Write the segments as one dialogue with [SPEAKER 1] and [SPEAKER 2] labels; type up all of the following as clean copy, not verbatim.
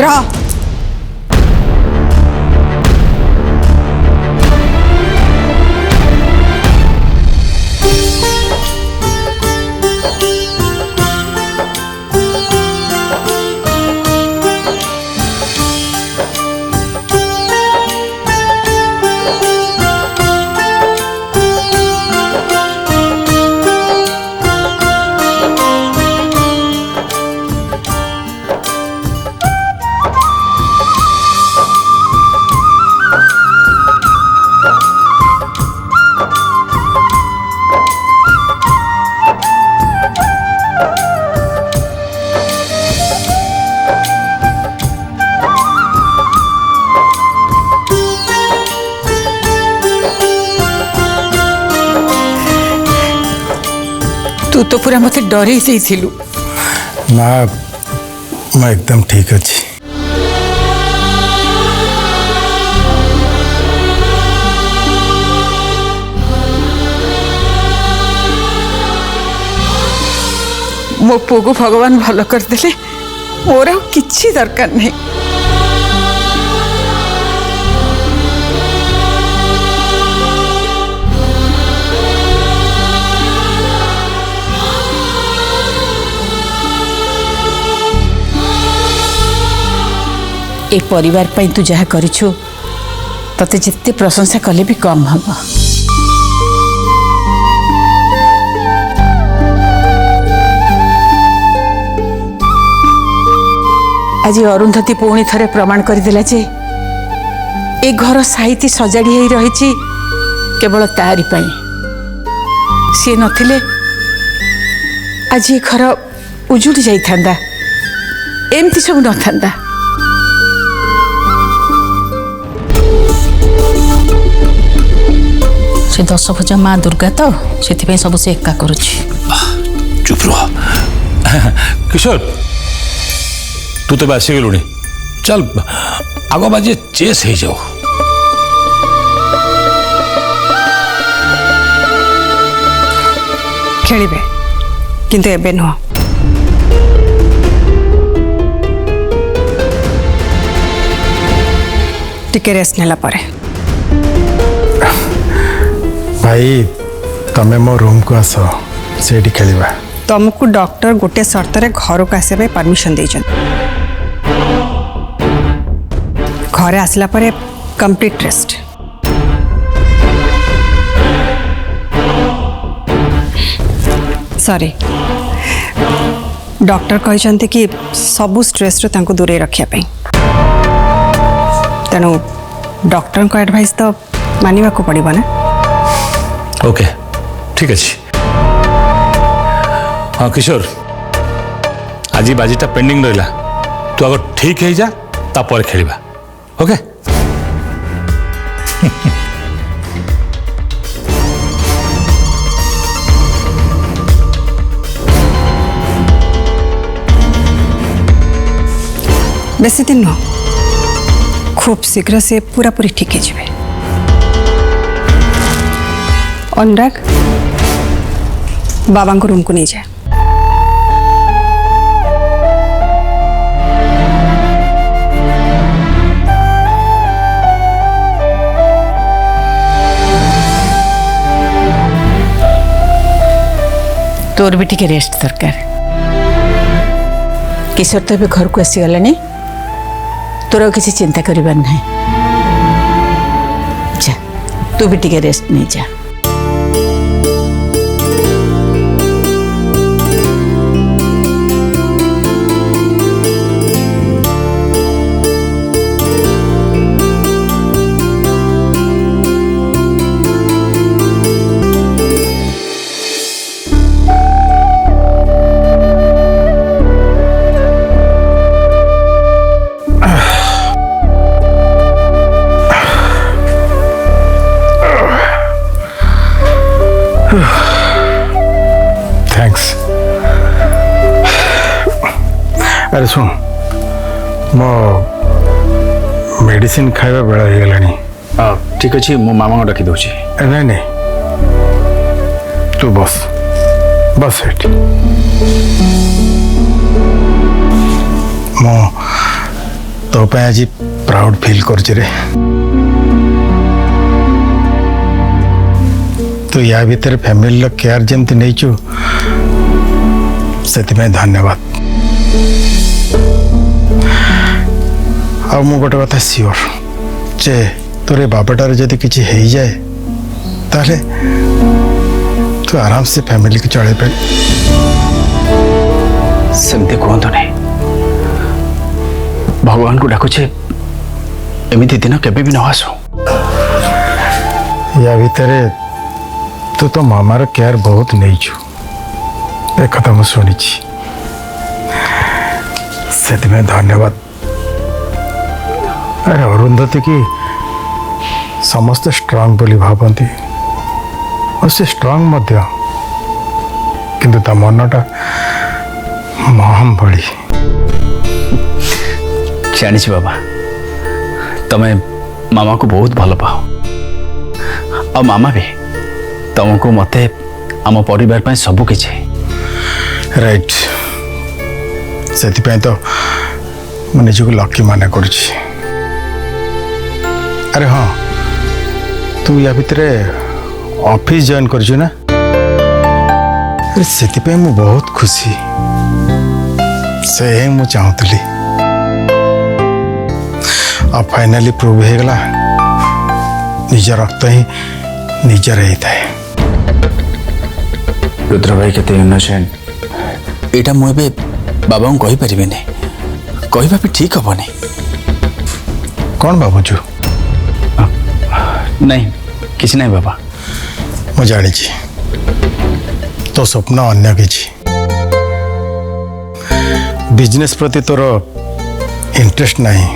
[SPEAKER 1] रह। तू तो पूरा मत डरे जाइलु।
[SPEAKER 2] ना मैं एकदम ठीक अच्छी।
[SPEAKER 1] मो पुओ को भगवान भल करदे मोर किछि दरकार नहीं। ए परिवार पई तू जहा करिछु तते जिते प्रशंसा कले भी कम हम। आज अरुंधति पुणी थरे प्रमाण करदेला जे ए घर साहित्य सजाड़ी हो रही केवल तारी पाई। सी नथिले आज ये घर उजुड़ी जाइथांदा, एमती सब न थांदा।
[SPEAKER 3] से 10 भुजा माँ दुर्गा तो से सब से एका करुछि।
[SPEAKER 4] चुप रह किशोर, तू तो आसी गलुणी। चल आग बाजे चेस हो जाओ।
[SPEAKER 1] खेलिबे किंतु एबे नुह। टिके रेस्ट नेला परे।
[SPEAKER 2] भाई तमे मो रूम को आस, सेठी खेलिबा।
[SPEAKER 1] तुमको डॉक्टर गोटे शर्त रे घर को आसे परमिशन दे। घरे आसला परे कंप्लीट रेस्ट। सॉरी डॉक्टर कहते कि सबू स्ट्रेस रो तांको दूरे रखिया पे। तेणु डॉक्टर को एडवाइस तो मानिबा को पड़िबो ना।
[SPEAKER 4] ओके ठीक अच्छे। हाँ किशोर, आज बाजीटा पेंडिंग रहा। तू अगर ठीक है जा तापर खेलिबा। ओके
[SPEAKER 1] बेसी दिन नुह, खूब शीघ्र से पूरा पूरी ठीक है जिवे। अनुराग बाबा को रूम को नहीं जाए। तोर भी टिके रेस्ट दरकार। किशोर तो भी घर को आसीगलानी, तोर किसी चिंता करिबार नहीं। जा तू भी टिके रेस्ट नहीं जा।
[SPEAKER 2] थैंक्स। अरे सुन, मो मेडिसिन खाଇବା बेला हो गलानी।
[SPEAKER 5] ठीक अच्छे, मो मामा को डाकी दूची।
[SPEAKER 2] नहीं नहीं तू बस बस एठी। मो तो पे आज प्राउड फील कर तू या भीतर फैमिली केयर जमती नहीं छु से धन्यवाद। आ मु गोटे कथा सियोर जे तोरे बाबाटार जदि किछि हेई जाए ताले तू आराम से फैमिली को चले पे।
[SPEAKER 5] सेमती कहतु नहीं भगवान को डाकुचे एमती दिन केबे भी न आसो।
[SPEAKER 2] या भीतर तू तो मामार केयर बहुत नहीं छु एक कथा मु सुनी से धन्यवाद। अरे अरुंधति की समस्त स्ट्रांग बोली भावती और से स्ट्रांग मध्य किंतु ता मनटा महम भली।
[SPEAKER 5] जानी बाबा तमें मामा को बहुत भल पाओ और मामा भी तुमको मते आम परिवार पे सब किछि
[SPEAKER 2] राइट से तो मु निजको लकी माने करुछि। अरे हाँ तू या भीतर ऑफिस जॉइन करछु ना से मु बहुत खुशी से मु चाहूली अब फाइनली प्रूव हो गला निज रक्त ही निजर होता है।
[SPEAKER 5] रुद्र भाई केते इनोसेंट एटा मु एबे बाबा को कहि परिबे नै कहबा भी ठीक हबो नै।
[SPEAKER 2] कौन बाबूजू
[SPEAKER 5] नहीं किसी नहीं बाबा
[SPEAKER 2] मु जानी तो स्वप्न अन्य किछि बिजनेस प्रति तोर इंटरेस्ट नहीं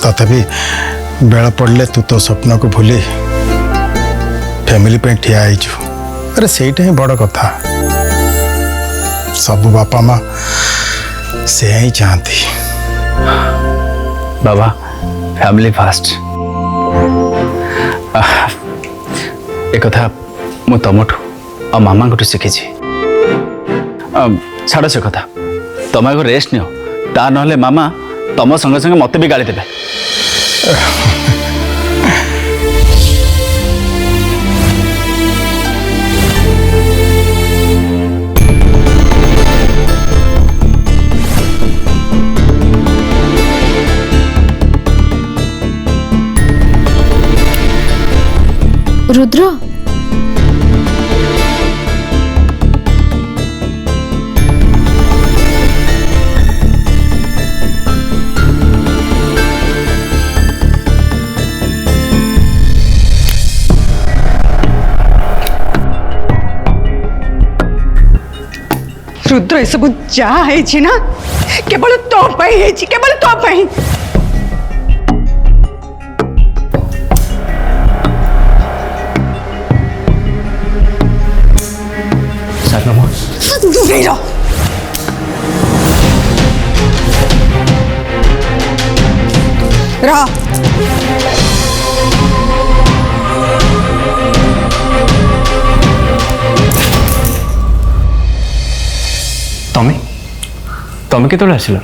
[SPEAKER 2] तथापि बेल पड़े तू तो स्वप्न को भूली फैमिली पे ठिया आईचु। अरे सेटा ही बड़ कथा सब बापा माँ से ही चाहती
[SPEAKER 5] बाबा फैमिली फास्ट एक कथा मु तुमठू और मामा को शिखी छाड़ से कथा तुम आगे रेस्ट नियो ता नहले मामा तुम संगे संगे मत भी गाली देबे।
[SPEAKER 6] रुद्र
[SPEAKER 7] रुद्र ये सब जहाँ है ना केवल तो है केवल तो दूर रहो। रहा
[SPEAKER 5] तमें केत आसिल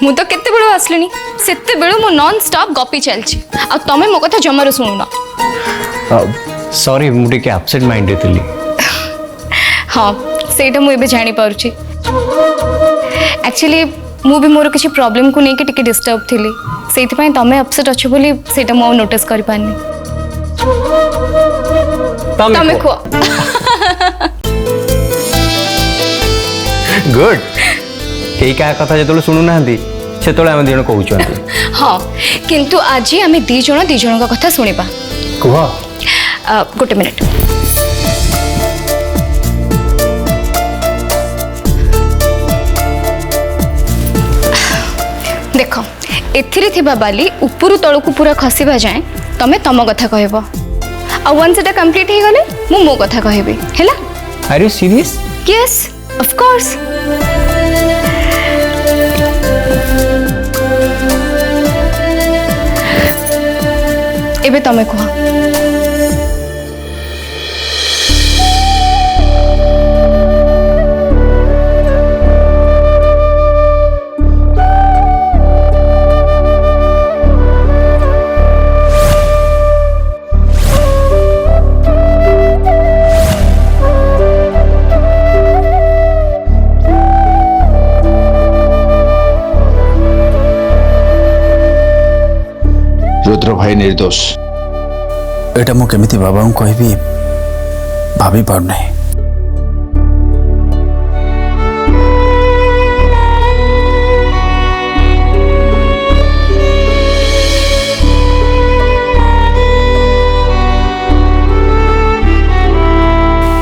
[SPEAKER 6] मु तो केते बेलू आसलिनी सेते बेलू मो नॉन स्टॉप गपी चलची आ तमे मो कथा जमारो सुनुना।
[SPEAKER 8] सॉरी मु टिके एब्सेंट माइंड थी।
[SPEAKER 6] हाँ सेटा मु एबे जानि पारुची एक्चुअली मु भी मोर किसी प्रॉब्लम को लेके टिके डिस्टर्ब थिली सेति पय तमे अपसेट अछि बोली सेटा मु नोटिस करि पानी। तमे को
[SPEAKER 8] गुड कई क्या कथा जो शुणु ना से आम दिज कहते।
[SPEAKER 6] हाँ किंतु आज आम दीज का कथा शुणा
[SPEAKER 8] कह
[SPEAKER 6] गोटे मिनिट देख एथिरे थिबा बाली उपरु तळकु पूरा खसिबा जाए तमे तम कथा कहब आ वन सेटा कंप्लीट हे गले मु मो कथा कहबी हैला।
[SPEAKER 8] Are you serious?
[SPEAKER 6] Yes of course. एबे तमे कह
[SPEAKER 9] रुद्र भाई निर्दोष।
[SPEAKER 5] एटा मु केमिति बाबा को कहबी भाभी पार नहीं।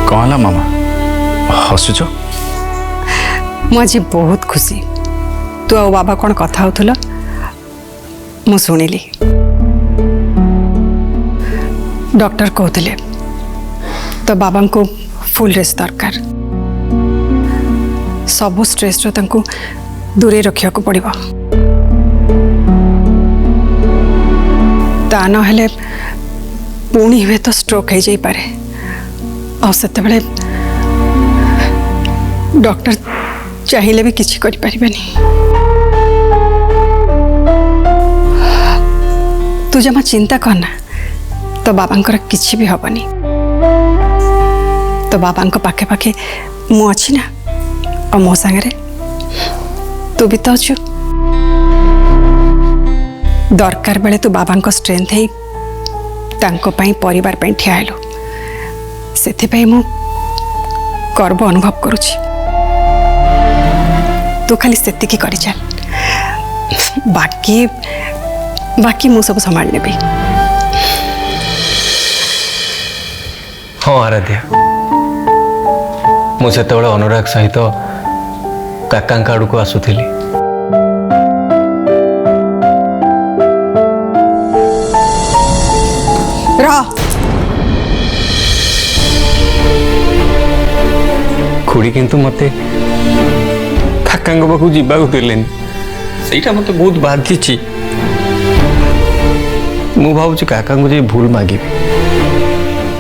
[SPEAKER 5] कहला मामा हसुच?
[SPEAKER 7] ମୁଁ ଆଜି ବହୁତ ଖୁସି। ତୁ ଆଉ ବାବା କ'ଣ କଥା ହେଉଥିଲ ମୁଁ ଶୁଣିଲି। ଡକ୍ଟର କହୁଥିଲେ ତ ବାବାଙ୍କୁ ଫୁଲ୍ ରେଷ୍ଟ ଦରକାର। ସବୁ ଷ୍ଟ୍ରେସ୍ରୁ ତାଙ୍କୁ ଦୂରେଇ ରଖିବାକୁ ପଡ଼ିବ। ତା ନହେଲେ ପୁଣି ହୁଏତ ଷ୍ଟ୍ରୋକ୍ ହେଇଯାଇପାରେ। ଆଉ ସେତେବେଳେ ଡକ୍ଟର ଚାହିଁଲେ ବି କିଛି କରିପାରିବେନି। ତୁ ଜମା ଚିନ୍ତା କରନା, तो बाबांकर किसी भी हबनी। तो बाबांक पाखे पाखे मु अच्छी ना, और मो सांगे तू भी तो अच्छु। दरकार बेले तू बाबांक स्ट्रेंथ है तांको पाई परिवार पाई ठिया हेलु। सेथिपाई मु गर्व अनुभव करुछि। तू खाली सेतिकी करि चल, बाकी बाकी मु सब संभाल नेबी।
[SPEAKER 8] हाँ आराध्या, मुझे अनुराग सहित काका आड़ को आसुली। खुड़ी किंतु मते काका पाखु जावाक दिलेनि, सेटा मते बहुत बाधिची। मु भावुची काका को जे भूल मागिबी,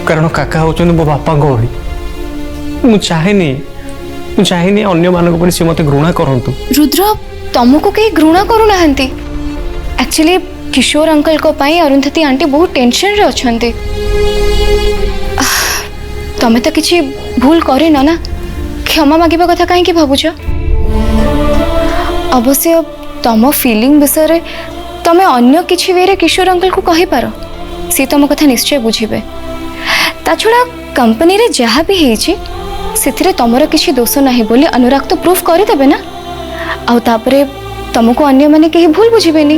[SPEAKER 8] कारण काका होचन मो बापा भली। मु चाहेनी अन्य मानक पर से मते घृणा करंतु।
[SPEAKER 6] रुद्र तुमको कहीं घृणा करू नाहंती। एक्चुअली किशोर अंकल को पाई अरुंधति आंटी बहुत टेंशन रे अछंती। तमे तो किसी भूल करी ना, क्षमा मागिबा कथा काहे की भाबुछ? अवश्य तम फीलिंग विषय तमे अन्य किछि वे रे किशोर अंकल को कहि पारो, सी तम कथा निश्चय बुझिबे। ता छड़ा कंपनी रे जहाँ भी हेछि सेथिरे तमर किछि दोष नाही बोली अनुराग तो प्रूफ करि देबे ना। आउ तापरे तुमको अन्य माने कहीं भूल बुझिबेनी।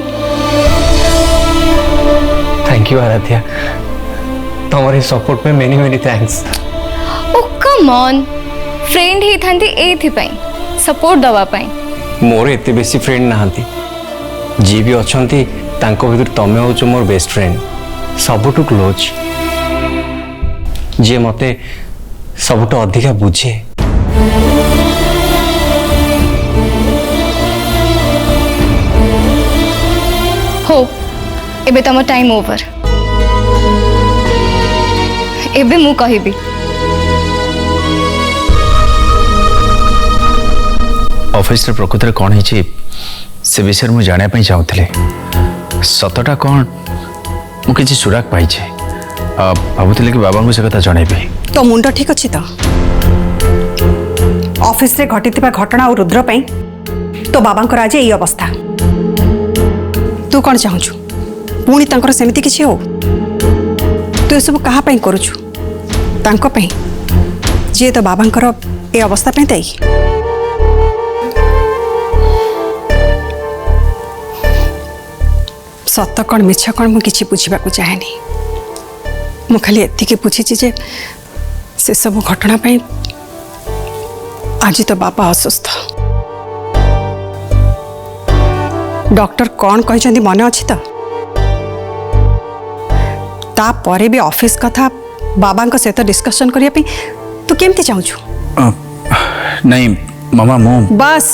[SPEAKER 8] थैंक यू आराध्या, तुम्हारे सपोर्ट में many many thanks.
[SPEAKER 6] Oh come on, friend ही थांती एथि पई सपोर्ट दवा पई।
[SPEAKER 8] मोर एते बेसी फ्रेंड नाहंती, जी भी अछंती तांको भितर तमे होचो मोर बेस्ट फ्रेंड, सबटु क्लोज, जे मते सबटु अधिका बुझे।
[SPEAKER 6] हो एबे तम टाइम ओवर। एबे मु कहिबी
[SPEAKER 5] ऑफिस रे प्रकृत रे कोन हिची से विषय मु जानिया पई चाहूतले। सतटा कोन मु किछि सुराग पाई छे, भाबुतले कि बाबा को से कथा जणेबी।
[SPEAKER 7] तो मुंड ठीक अच्छी तो ऑफिस रे घटी घटना और रुद्र पाई तो बाबांकर आज यही अवस्था। तू कौन चाहूचु पुणी तांकर सेमिति किछि हो? तू ये सब कहा पाई करूचु? तांको पाई जे तो बाबांकर ए अवस्था पाई दाई। सत कौन मिछ कौन मु किछि बुझिबाकू चाहेनी। मु खाली एतिके बुझीछि जे से सब घटना पाई आज तो बाबा असुस्थ। डॉक्टर कौन कहते मन अच्छी तो तापर भी ऑफिस कथा बाबा सहित डिस्कशन करने तू केमती चाहूँ?
[SPEAKER 5] नहीं मामा मो
[SPEAKER 7] बस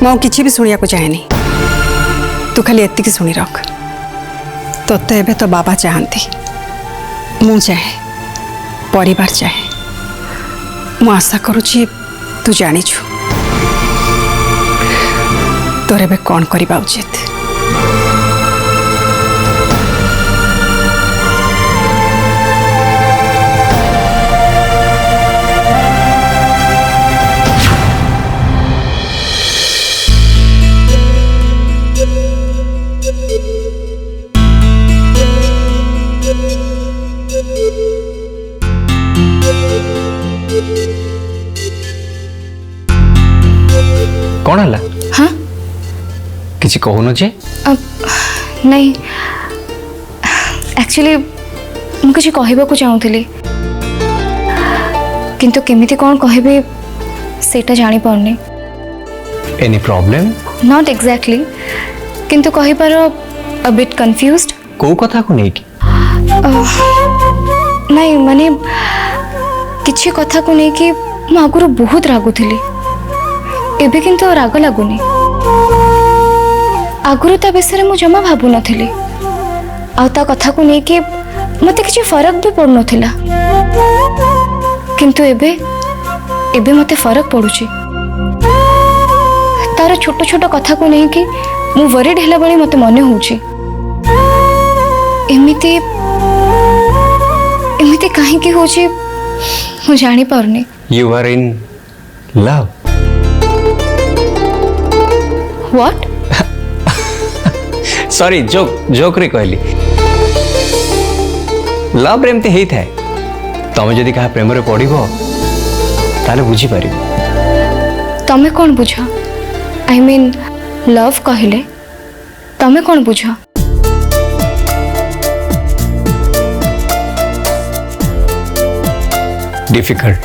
[SPEAKER 7] मु किसी भी शुणा चाहेनी। तू खाली एतिकी शुणी रख। तोते एबे तो बाबा चाहती, मु चाहे, परिवार चाहे। मु आशा करुची तू जानिछु तोर एबे कौन करबा उचित।
[SPEAKER 8] कौन हला
[SPEAKER 6] हाँ
[SPEAKER 8] किसी कहून जे
[SPEAKER 6] अब नहीं एक्चुअली मु किसी कहबाकू चाहूली किंतु केमिति कौन कहबी सेटा जानी पाउनी
[SPEAKER 8] एनी प्रॉब्लम
[SPEAKER 6] नॉट एग्जैक्टली किंतु कहि पार अ बिट कंफ्यूज्ड
[SPEAKER 8] को कथा को नहीं कि
[SPEAKER 6] नहीं माने किछि कथा को नहीं कि मु आगुरु बहुत रागुथिली एबे किंतु राग लागुनी आगुरु ता विषय मु जमा भाबु नथिली आ ता कथा को नहीं कि मते किछि फरक भी पड़ नथिला किंतु एबे एबे मते फरक पड़ुछि तार छोट छोट कथा को नहीं कि मु वरीड हैला बळी मते मने होउछि एमिति एमिति काहे कि होउछि मु जानि पारनी
[SPEAKER 8] you are in love
[SPEAKER 6] what
[SPEAKER 8] sorry joke joke रे कहली लव रे एमती हेई थाए तमे जदि कहा प्रेम रे पड़िबो ताले बुझी पारिबो
[SPEAKER 6] तमे कौन बुझ आई मीन लव कहले तमे कौन बुझ
[SPEAKER 8] डिफिकल्ट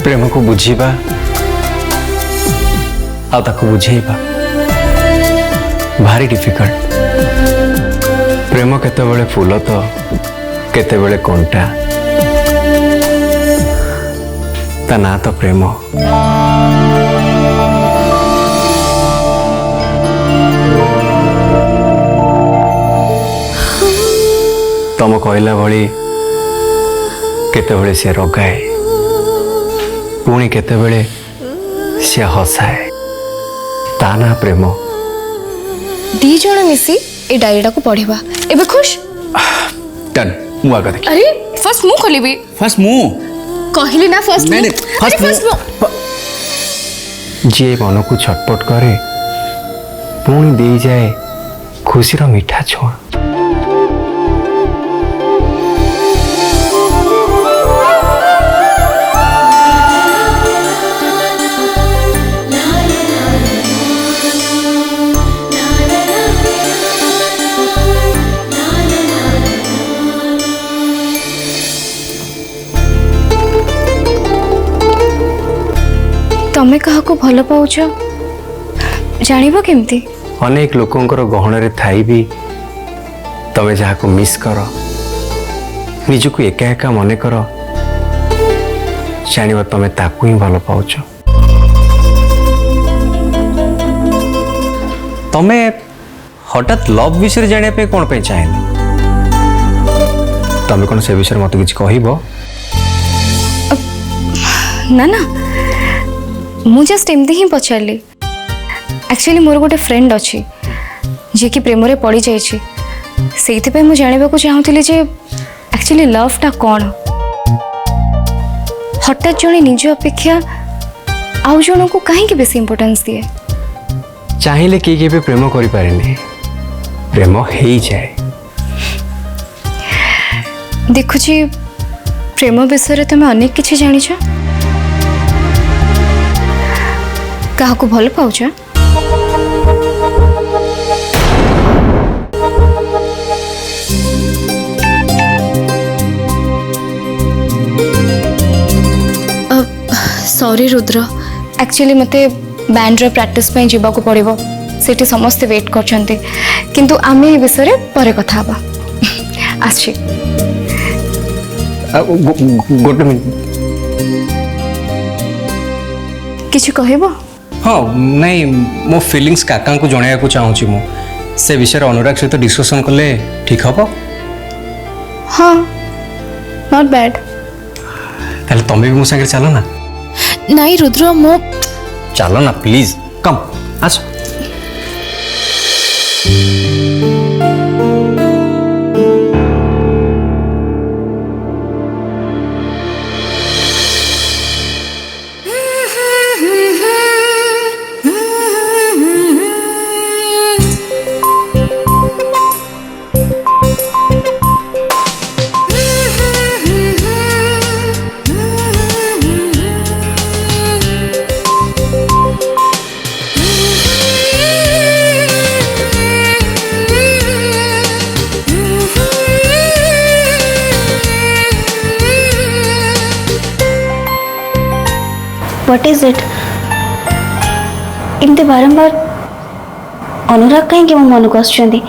[SPEAKER 8] प्रेम को बुझीबा आ ताको बुझेइबा भारी डिफिकल्ट प्रेम केतेबेले फूल तो केतेबेले कंटा ता ना तो प्रेम तम कहला भली केतेबेले से रगाए पुणी केतेबेले से हसाए ता ना प्रेम
[SPEAKER 6] दी जण मिसी ए डायरीटा को पढ़िबा एबे खुश
[SPEAKER 5] डन मु आगे देख
[SPEAKER 6] अरे फर्स्ट मु खोलिबी
[SPEAKER 5] फर्स्ट मु
[SPEAKER 6] कहली ना फर्स्ट
[SPEAKER 5] नहीं,
[SPEAKER 6] फर्स्ट
[SPEAKER 8] जी मन को छटपट करे पुणी दे जाए खुशीर मीठा छुआ
[SPEAKER 6] तमे कहा को भल पाउछ जानिबो केमती
[SPEAKER 8] अनेक लोकंकर गहन रे थाई भी तमे जहा को मिस कर निज को एका एका मने कर जानिबा तमे ताकू ही भल पाउछ तमे हठात लव विषय जानिया पे कोन पे चाहेला तमे कोन से विषय मत किछ कहिबो
[SPEAKER 6] ना ना मु जस्ट एमती ही पचारली एक्चुअली मोर गोटे फ्रेंड अच्छी जी कि प्रेम रे पड़ी जाइछि सेइथे पे मु जानिबा को चाहूतली जे एक्चुअली लव टा कोन हठात जणे निज अपेक्षा आउ जण को काहे के बेसी इंपोर्टेंस दिए
[SPEAKER 8] चाहिले के भी प्रेम करि पारेनी प्रेम हेई जाए
[SPEAKER 6] देखुछि प्रेम विषय तुम अनेक किछि जानिछ कहा को भल पाउछ सॉरी रुद्र एक्चुअली मते बैंड रे प्रैक्टिस पे जीवा को पड़िबो सेठी समस्त वेट करछंती किंतु आमे ए विषय रे परे कथा हबा आछि
[SPEAKER 8] गोटे मिनिट
[SPEAKER 6] किछि कहबो
[SPEAKER 8] हाँ नहीं मो फीलिंग्स काका को जणाया को चाहूँगी मु से विषय अनुराग सहित डिस्कशन कले ठीक हम
[SPEAKER 6] हाँ नॉट बैड
[SPEAKER 8] ताले तमे भी मो संगे चलो ना
[SPEAKER 3] नहीं रुद्र मो
[SPEAKER 8] चलो ना प्लीज कम आसो
[SPEAKER 9] व्हाट इज इट इमती बारंबार अनुराग कहीं मो मन को आसुंदी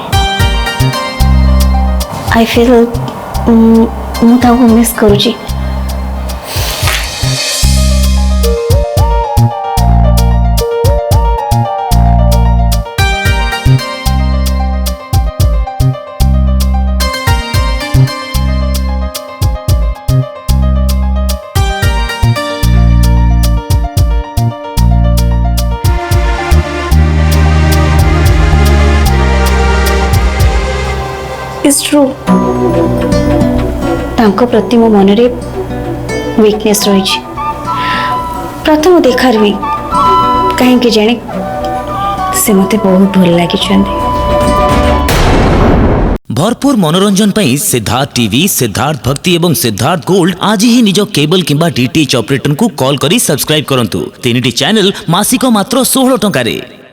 [SPEAKER 9] आई फील मुझे मिस करुची इज ट्रू तांको प्रति मो मन रे वीकनेस रही प्रथम देखार भी कहीं जाने से मते बहुत भल लगी
[SPEAKER 10] भरपूर मनोरंजन पई सिद्धार्थ टीवी सिद्धार्थ भक्ति एवं सिद्धार्थ गोल्ड आज ही निज केबल किंबा डीटीएच ऑपरेटर को कॉल करी सब्सक्राइब करंतु 3टी चैनल मासिक मात्र 16 टंका रे।